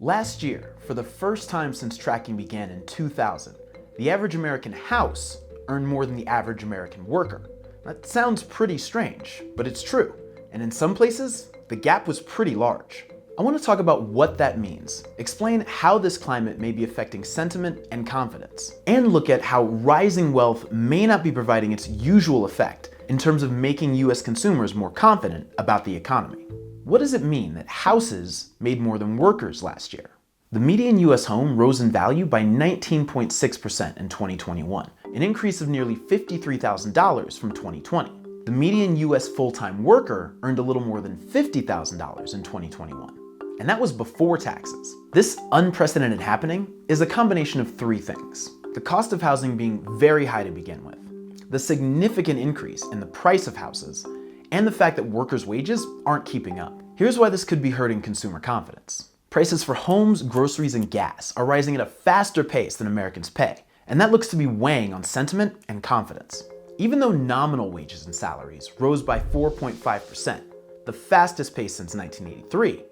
Last year, for the first time since tracking began in 2000, the average American house earned more than the average American worker. That sounds pretty strange, but it's true. And in some places, the gap was pretty large. I want to talk about what that means, explain how this climate may be affecting sentiment and confidence, and look at how rising wealth may not be providing its usual effect in terms of making US consumers more confident about the economy. What does it mean that houses made more than workers last year? The median US home rose in value by 19.6% in 2021, an increase of nearly $53,000 from 2020. The median US full-time worker earned a little more than $50,000 in 2021, and that was before taxes. This unprecedented happening is a combination of three things: the cost of housing being very high to begin with, the significant increase in the price of houses, and the fact that workers' wages aren't keeping up. Here's why this could be hurting consumer confidence. Prices for homes, groceries, and gas are rising at a faster pace than Americans pay, and that looks to be weighing on sentiment and confidence. Even though nominal wages and salaries rose by 4.5%, the fastest pace since 1983,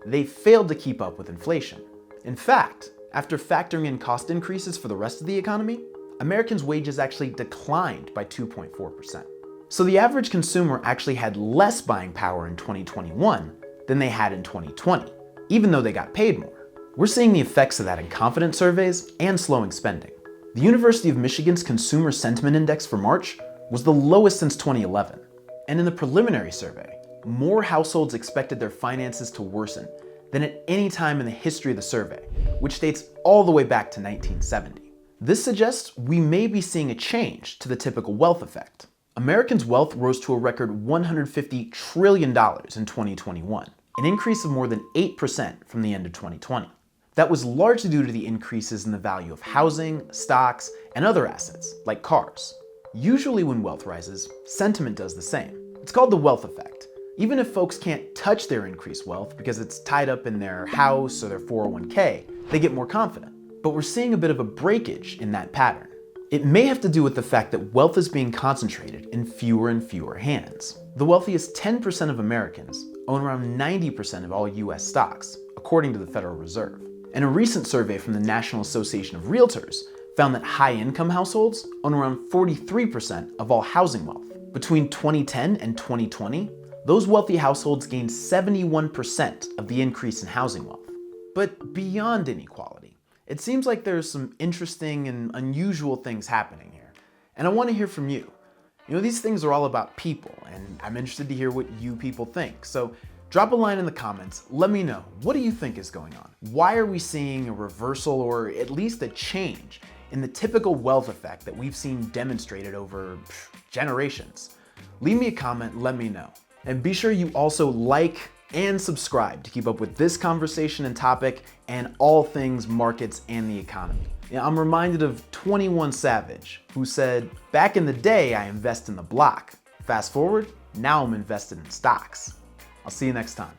they failed to keep up with inflation. In fact, after factoring in cost increases for the rest of the economy, Americans' wages actually declined by 2.4%. So the average consumer actually had less buying power in 2021 than they had in 2020, even though they got paid more. We're seeing the effects of that in confidence surveys and slowing spending. The University of Michigan's Consumer Sentiment Index for March was the lowest since 2011. And in the preliminary survey, more households expected their finances to worsen than at any time in the history of the survey, which dates all the way back to 1970. This suggests we may be seeing a change to the typical wealth effect. Americans' wealth rose to a record $150 trillion in 2021, an increase of more than 8% from the end of 2020. That was largely due to the increases in the value of housing, stocks, and other assets, like cars. Usually when wealth rises, sentiment does the same. It's called the wealth effect. Even if folks can't touch their increased wealth because it's tied up in their house or their 401k, they get more confident. But we're seeing a bit of a breakage in that pattern. It may have to do with the fact that wealth is being concentrated in fewer and fewer hands. The wealthiest 10% of Americans own around 90% of all US stocks, according to the Federal Reserve. And a recent survey from the National Association of Realtors found that high-income households own around 43% of all housing wealth. Between 2010 and 2020, those wealthy households gained 71% of the increase in housing wealth. But beyond inequality, it seems like there's some interesting and unusual things happening here. And I want to hear from you. These things are all about people, and I'm interested to hear what you people think. So drop a line in the comments, let me know. What do you think is going on? Why are we seeing a reversal or at least a change in the typical wealth effect that we've seen demonstrated over generations? Leave me a comment, let me know. And be sure you also like and subscribe to keep up with this conversation and topic and all things markets and the economy. I'm reminded of 21 Savage, who said, "Back in the day, I invest in the block. Fast forward, now I'm invested in stocks." I'll see you next time.